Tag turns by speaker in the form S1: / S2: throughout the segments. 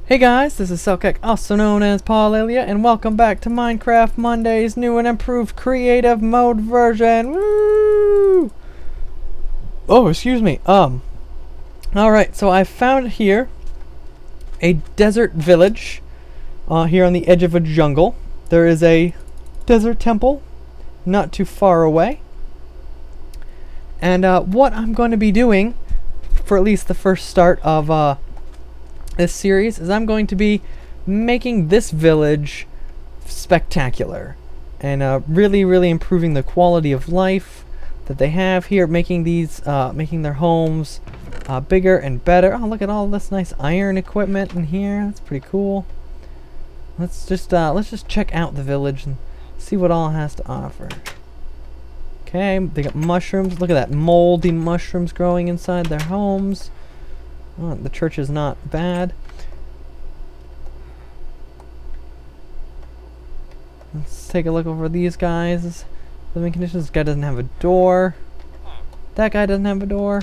S1: Hey guys, this is Selkek, also known as Paul Elia, and welcome back to Minecraft Monday's new and improved creative mode version. Woo! Oh, excuse me. Alright, so I found here a desert village here on the edge of a jungle. There is a desert temple not too far away. And what I'm going to be doing for at least the first start of this series is I'm going to be making this village spectacular and really improving the quality of life that they have here, making their homes bigger and better. Oh, look at all this nice iron equipment in here. That's pretty cool. Let's just check out the village and see what all it has to offer. Okay, they got mushrooms. Look at that, moldy mushrooms growing inside their homes. Oh, the church is not bad. Let's take a look over these guys. Living conditions. This guy doesn't have a door. That guy doesn't have a door.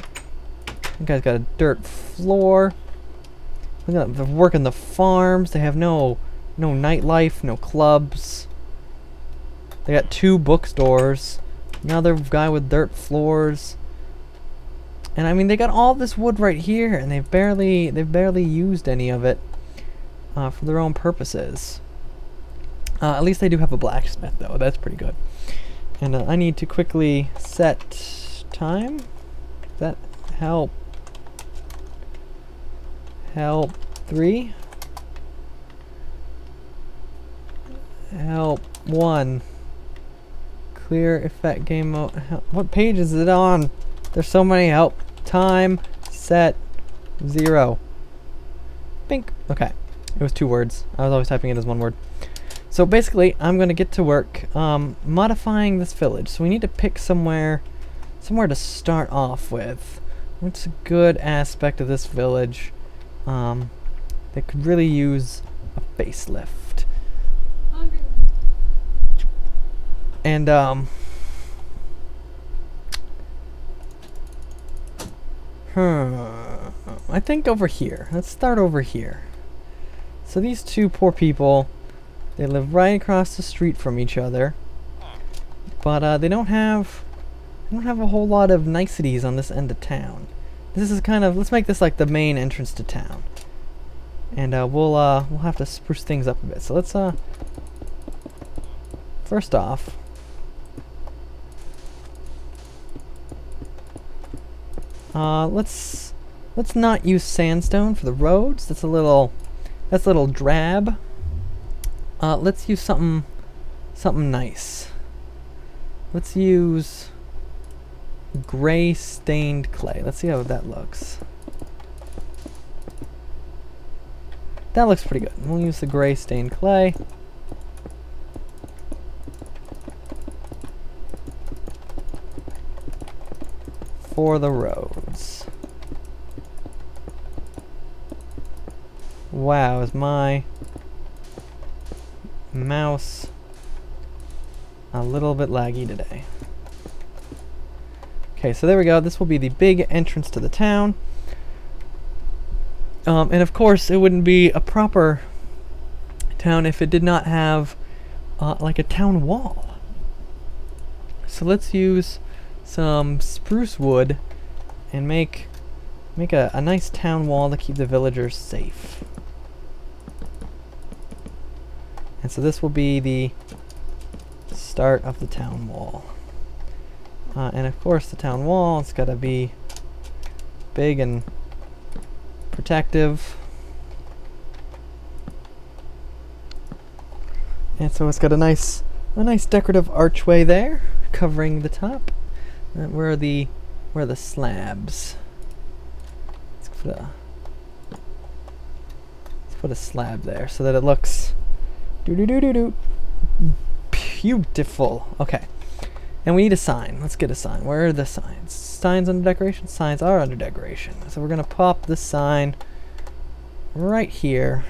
S1: That guy's got a dirt floor. Look at that. They're working the farms. They have no nightlife, no clubs. They got 2 bookstores. Another guy with dirt floors. And I mean, they got all this wood right here, and they've barely used any of it for their own purposes. At least they do have a blacksmith, though. That's pretty good. And I need to quickly set time. Does that help? Help 3. Help 1. Clear effect game mode. What page is it on? There's so many. Help. Time. Set. 0. Bink. Okay. It was 2 words. I was always typing it as 1 word. So basically, I'm going to get to work modifying this village. So we need to pick somewhere to start off with. What's a good aspect of this village that could really use a facelift?
S2: Hungry.
S1: And I think over here. Let's start over here. So these 2 poor people, they live right across the street from each other, but they don't have a whole lot of niceties on this end of town. This is kind of, let's make this like the main entrance to town, and we'll have to spruce things up a bit. So let's first off, let's not use sandstone for the roads. That's a little drab. Let's use something nice. Let's use gray stained clay. Let's see how that looks. That looks pretty good. We'll use the gray stained clay. For the roads. Wow, is my mouse a little bit laggy today. Okay, so there we go. This will be the big entrance to the town. And of course, it wouldn't be a proper town if it did not have like a town wall. So let's use some spruce wood and make a nice town wall to keep the villagers safe. And so this will be the start of the town wall. And of course the town wall, it's gotta be big and protective. And so it's got a nice decorative archway there, covering the top. And where are the slabs? Let's put a slab there so that it looks beautiful. Okay. And we need a sign. Let's get a sign. Where are the signs? Signs under decoration? Signs are under decoration. So we're gonna pop this sign right here.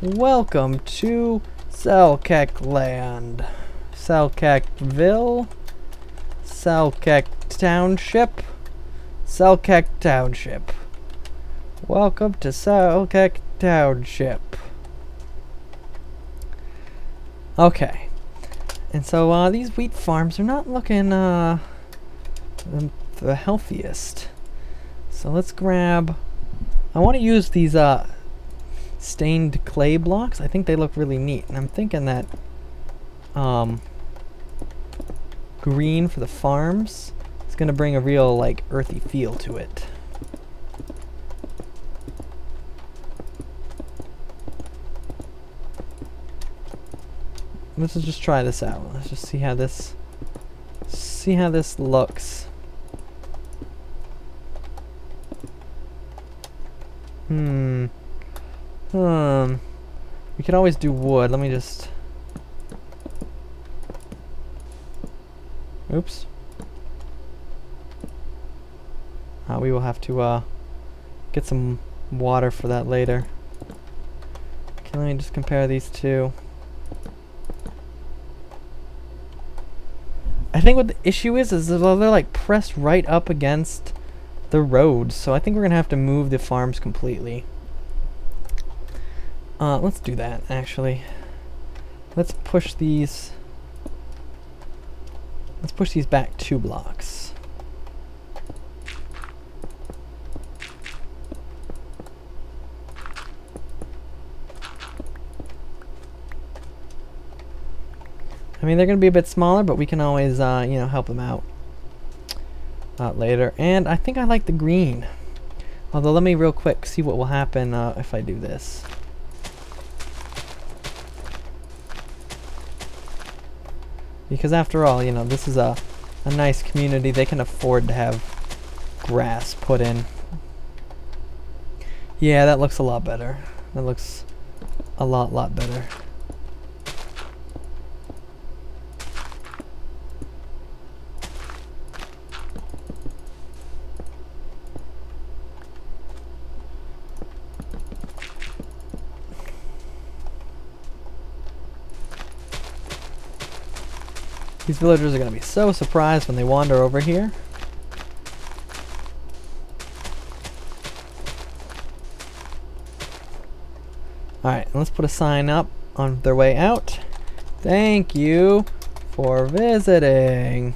S1: Welcome to Selkek Land. Selkekville. Selkek Township. Selkek Township. Welcome to Selkek Township. Okay. And so these wheat farms are not looking the healthiest. So let's grab... I want to use these stained clay blocks. I think they look really neat. And I'm thinking that green for the farms is going to bring a real like earthy feel to it. Let's just try this out. Let's just see how this looks. We can always do wood. Let me just... Oops. We will have to get some water for that later. Okay, let me just compare these two. I think what the issue is they're like pressed right up against the roads, so I think we're gonna have to move the farms completely. Let's do that actually. Let's push these back 2 blocks. I mean, they're going to be a bit smaller, but we can always, you know, help them out later. And I think I like the green. Although, let me real quick see what will happen if I do this. Because after all, you know, this is a nice community. They can afford to have grass put in. Yeah, that looks a lot better. That looks a lot better. These villagers are going to be so surprised when they wander over here. Alright, let's put a sign up on their way out. Thank you for visiting.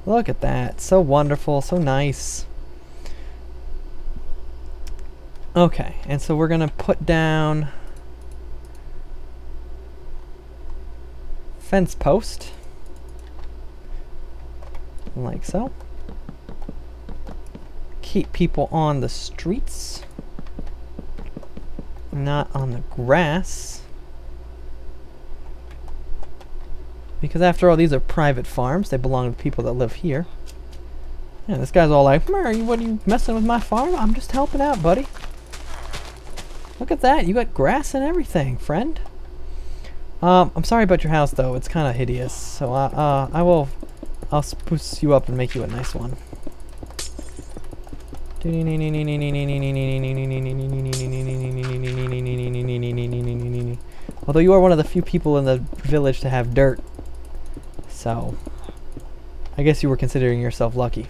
S1: Look at that. So wonderful, so nice. Okay, and so we're going to put down fence post, like so. Keep people on the streets, not on the grass, because after all, these are private farms. They belong to people that live here. And this guy's all like, what are you messing with my farm? I'm just helping out, buddy. Look at that, you got grass and everything, friend. I'm sorry about your house though, it's kind of hideous, so I'll spruce you up and make you a nice one. Although you are one of the few people in the village to have dirt, so I guess you were considering yourself lucky.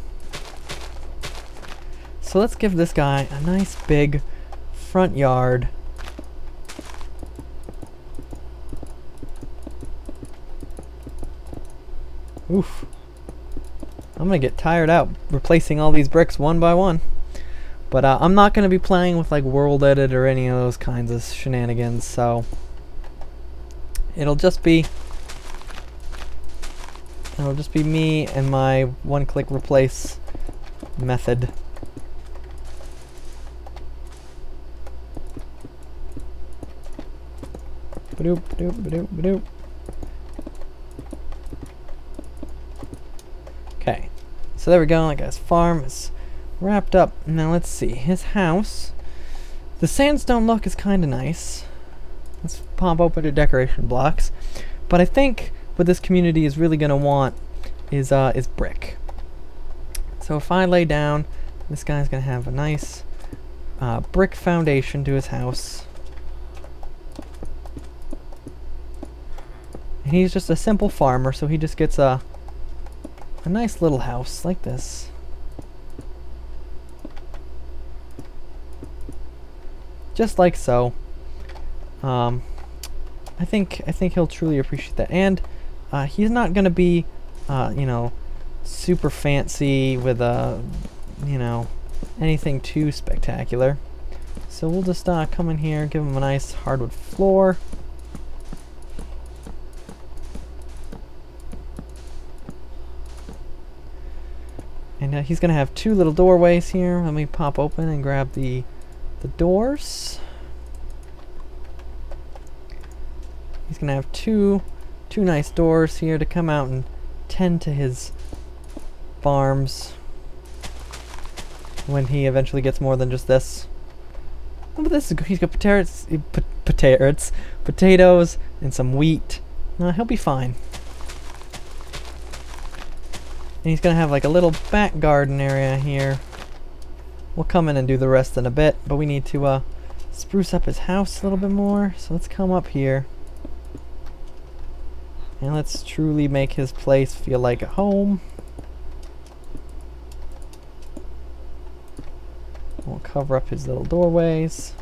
S1: So let's give this guy a nice big front yard. Oof. I'm gonna get tired out replacing all these bricks one by one. But I'm not gonna be playing with like World Edit or any of those kinds of shenanigans, so it'll just be me and my one-click replace method. Ba-doop, ba-doop, ba-doop, ba-doop. Okay, so there we go. Like his farm is wrapped up. Now let's see his house. The sandstone look is kind of nice. Let's pop open the decoration blocks. But I think what this community is really gonna want is brick. So if I lay down, this guy's gonna have a nice brick foundation to his house. And he's just a simple farmer, so he just gets a nice little house like this. Just like so. I think he'll truly appreciate that. And he's not gonna be, you know, super fancy with you know, anything too spectacular. So we'll just come in here, give him a nice hardwood floor. And he's gonna have two little doorways here. Let me pop open and grab the doors. He's gonna have two nice doors here to come out and tend to his farms when he eventually gets more than just this. Oh, but this is good. He's got potatoes, and some wheat. He'll be fine. And he's gonna have like a little back garden area here. We'll come in and do the rest in a bit, but we need to spruce up his house a little bit more. So let's come up here. And let's truly make his place feel like a home. We'll cover up his little doorways.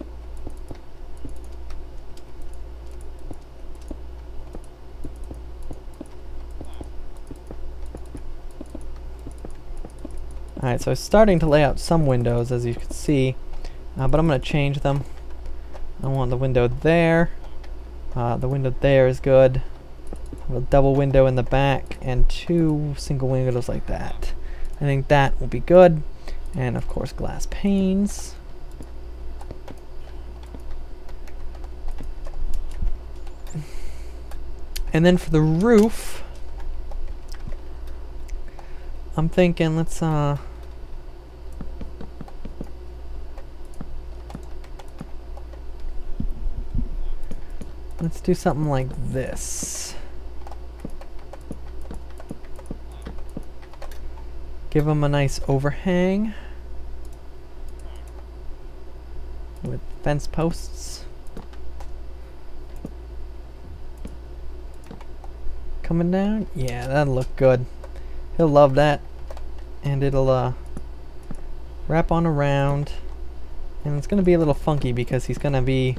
S1: Alright, so I'm starting to lay out some windows, as you can see, but I'm going to change them. I want the window there. The window there is good. A double window in the back and two single windows like that. I think that will be good. And of course glass panes. And then for the roof, I'm thinking let's do something like this. Give them a nice overhang with fence posts coming down. Yeah, that'll look good. He'll love that. And it'll wrap on around. And it's going to be a little funky because he's going to be...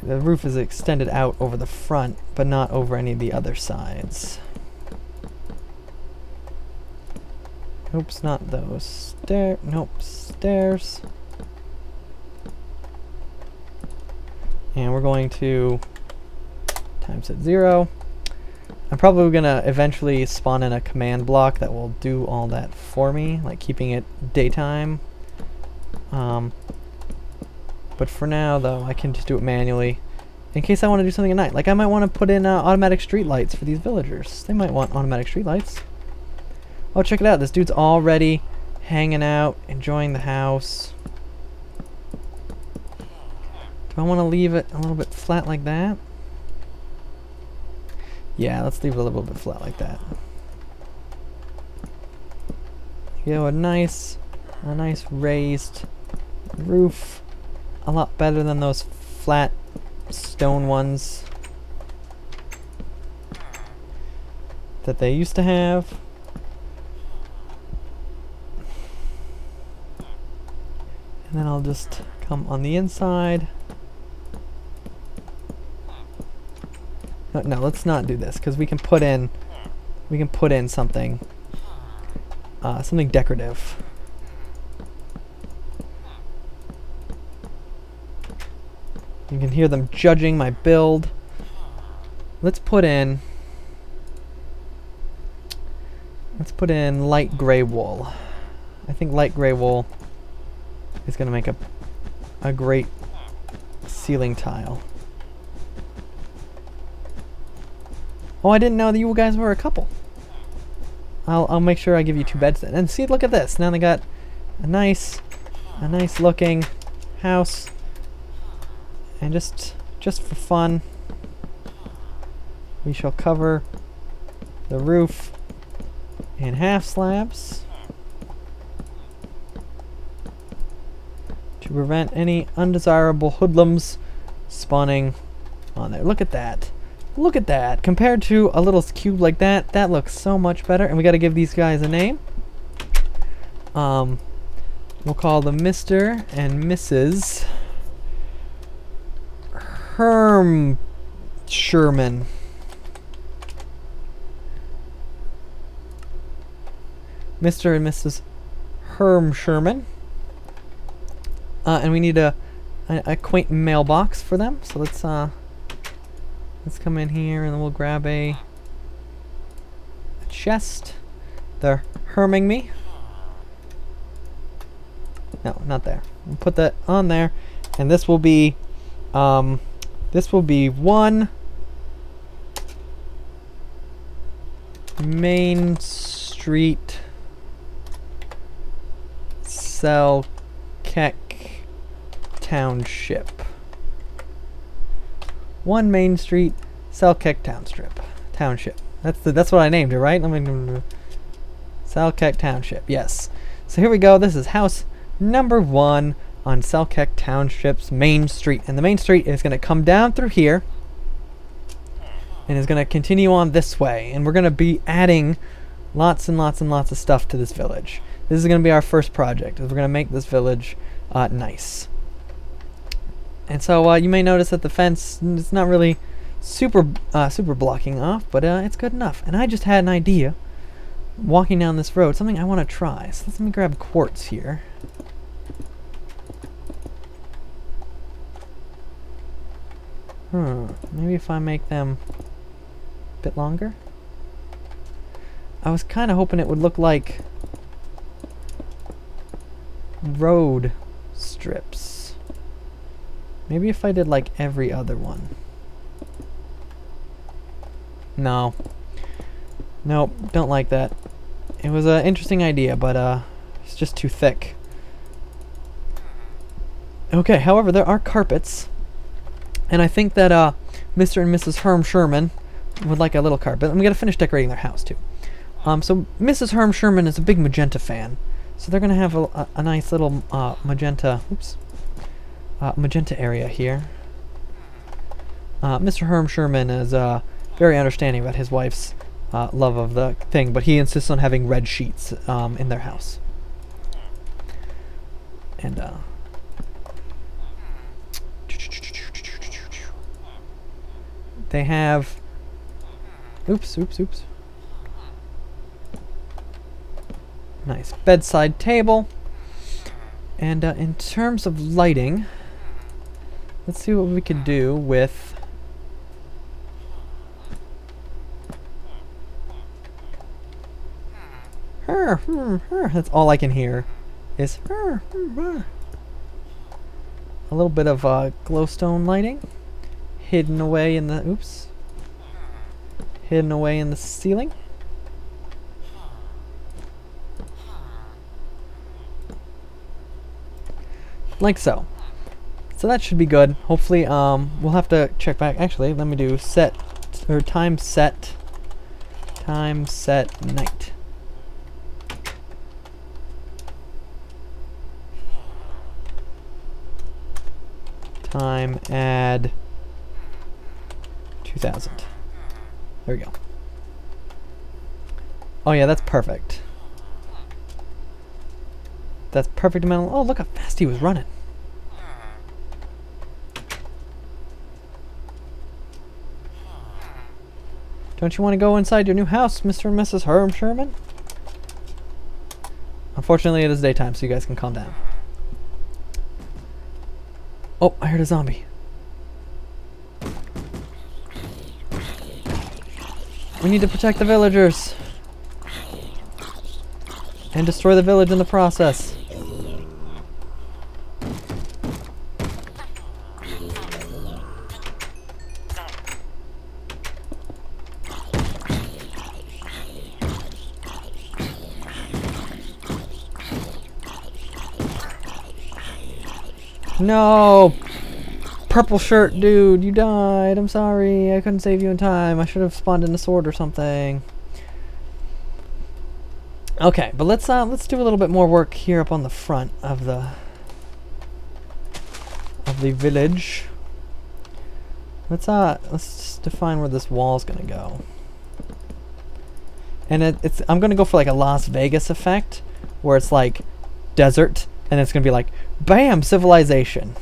S1: The roof is extended out over the front, but not over any of the other sides. Oops, not those. Nope, stairs. And we're going to time set 0. I'm probably going to eventually spawn in a command block that will do all that for me, like keeping it daytime. But for now, though, I can just do it manually in case I want to do something at night. Like I might want to put in automatic street lights for these villagers. They might want automatic street lights. Oh, check it out. This dude's already hanging out, enjoying the house. Do I want to leave it a little bit flat like that? Yeah, let's leave it a little bit flat like that. You know, a nice raised roof. A lot better than those flat stone ones that they used to have. And then I'll just come on the inside. No, let's not do this because we can put in something something decorative. You can hear them judging my build. Let's put in light gray wool. I think light gray wool is going to make a great ceiling tile. Oh, I didn't know that you guys were a couple. I'll make sure I give you 2 beds then. And see, look at this. Now they got a nice looking house. And just for fun, we shall cover the roof in half slabs to prevent any undesirable hoodlums spawning on there. Look at that. Look at that. Compared to a little cube like that, that looks so much better. And we got to give these guys a name. We'll call them Mr. and Mrs. Sherman. Mr. and Mrs. Sherman. And we need a quaint mailbox for them. So let's come in here and then we'll grab a chest. They're herming me. No, not there. We'll put that on there, and this will be one Main Street Selkirk Township. 1 Main Street Selkirk Township. That's what I named it, right? Selkirk Township. Yes. So here we go. This is house number 1 on Selkirk Township's Main Street, and the Main Street is going to come down through here and is going to continue on this way, and we're going to be adding lots and lots and lots of stuff to this village. This is going to be our first project. We're going to make this village nice. And so you may notice that the fence is not really super blocking off, but it's good enough. And I just had an idea walking down this road, something I want to try. So let me grab quartz here. Maybe if I make them a bit longer. I was kind of hoping it would look like road strips. Maybe if I did like every other one. No. Nope, don't like that. It was an interesting idea, but it's just too thick. Okay, however, there are carpets. And I think that Mr. and Mrs. Sherman would like a little carpet. And we gotta finish decorating their house too. So Mrs. Sherman is a big magenta fan. So they're gonna have a nice little magenta area here. Mr. Sherman is very understanding about his wife's love of the thing, but he insists on having red sheets in their house. And they have oops. Nice bedside table. And in terms of lighting, let's see what we could do with her. That's all I can hear is her. A little bit of glowstone lighting hidden away in the ceiling. Like so. So that should be good. Hopefully, we'll have to check back. Actually, let me do time set night. Time add 2000. There we go. Oh yeah, that's perfect. That's perfect amount. Oh, look how fast he was running. Don't you want to go inside your new house, Mr. and Mrs. Sherman? Unfortunately, it is daytime, so you guys can calm down. Oh, I heard a zombie. We need to protect the villagers. And destroy the village in the process. No! Purple shirt dude, you died. I'm sorry. I couldn't save you in time. I should have spawned in a sword or something. Okay, but let's do a little bit more work here up on the front of the village. let's just define where this wall's gonna go. And I'm gonna go for like a Las Vegas effect, where it's like desert, and it's gonna be like, bam, civilization,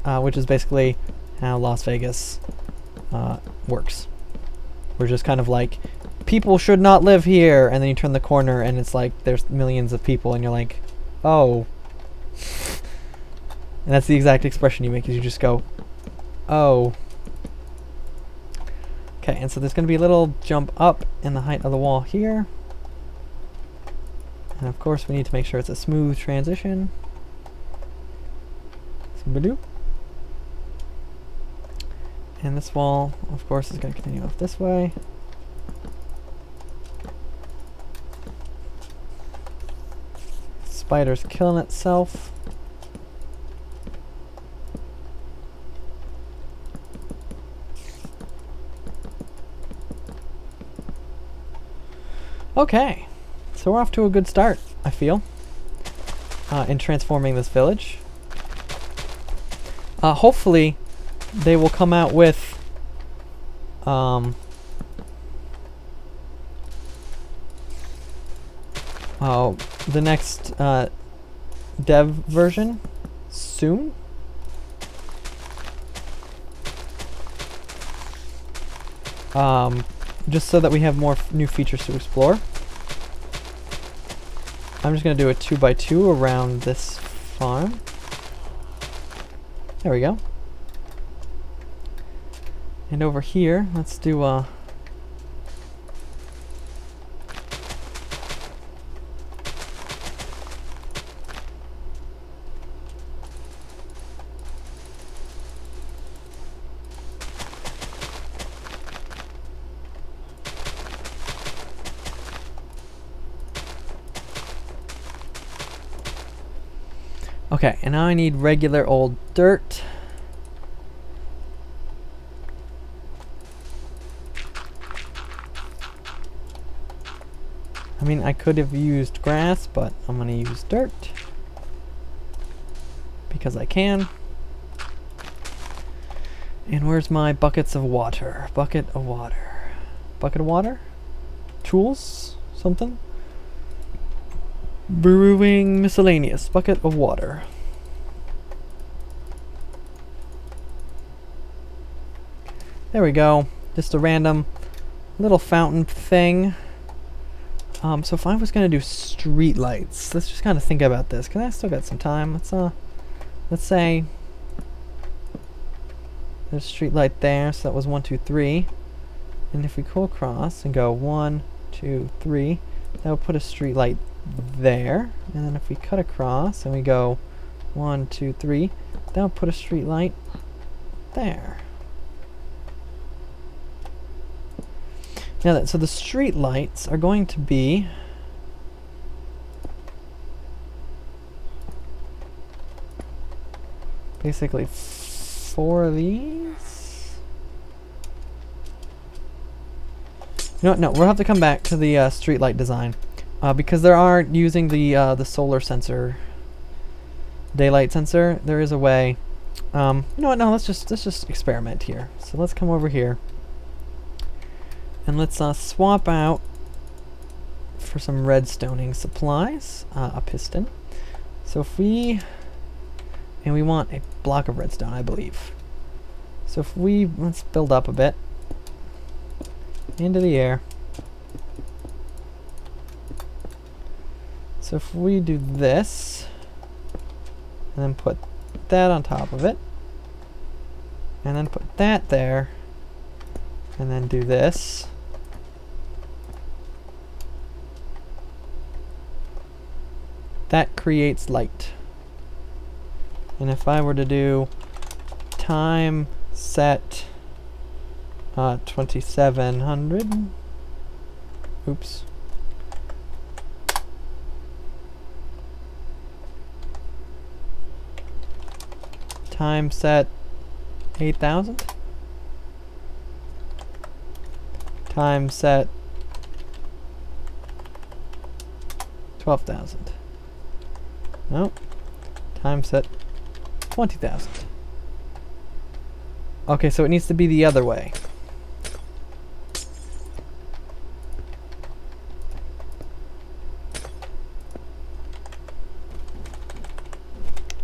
S1: which is basically how Las Vegas works. We're just kind of like, people should not live here, and then you turn the corner, and it's like there's millions of people, and you're like, oh. And that's the exact expression you make, is you just go, oh. Okay, and so there's going to be a little jump up in the height of the wall here. And of course we need to make sure it's a smooth transition. And this wall, of course, is going to continue off this way. Spider's killing itself. Okay, so we're off to a good start, I feel, in transforming this village. Hopefully, they will come out with the next dev version soon. Just so that we have more new features to explore. I'm just going to do a 2x2 around this farm. There we go. And over here, let's do a... Okay, and now I need regular old dirt. I mean, I could have used grass, but I'm gonna use dirt because I can. And where's my buckets of water? Bucket of water. Bucket of water? Tools? Something? Brewing miscellaneous. Bucket of water. There we go. Just a random little fountain thing. So if I was gonna do street lights, let's just kind of think about this, because I still got some time. Let's say there's a street light there, so that was 1, 2, 3. And if we go across and go 1, 2, 3, that would put a street light there. And then if we cut across and we go 1, 2, 3, that would put a street light there. Now so the street lights are going to be basically 4 of these. You know what? No, we'll have to come back to the street light design because there are using the solar sensor, daylight sensor. There is a way. You know what? No, let's just experiment here. So let's come over here. And let's swap out for some redstoning supplies, a piston. So if we want a block of redstone, I believe. So if let's build up a bit into the air. So if we do this, and then put that on top of it, and then put that there, and then do this. That creates light. And if I were to do time set 2700, oops. Time set 8000. Time set 12,000. No. Time set 20,000. Okay, so it needs to be the other way.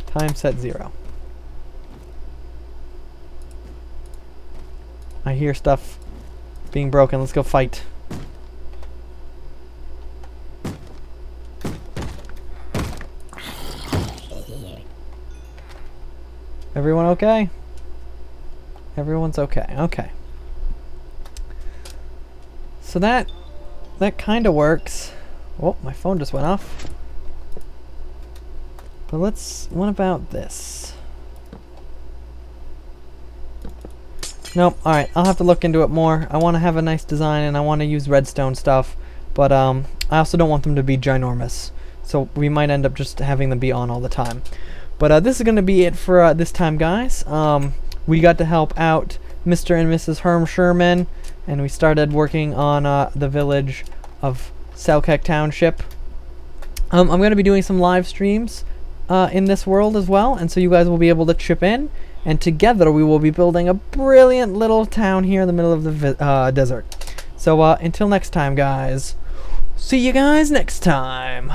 S1: Time set 0. I hear stuff being broken. Let's go fight. Everyone okay? Everyone's okay. Okay. So that kind of works. Oh, my phone just went off. But what about this? Nope. Alright, I'll have to look into it more. I want to have a nice design and I want to use redstone stuff. But I also don't want them to be ginormous. So we might end up just having them be on all the time. But this is going to be it for this time, guys. We got to help out Mr. and Mrs. Herm Sherman. And we started working on the village of Selkirk Township. I'm going to be doing some live streams in this world as well. And so you guys will be able to chip in. And together we will be building a brilliant little town here in the middle of the desert. So until next time, guys. See you guys next time.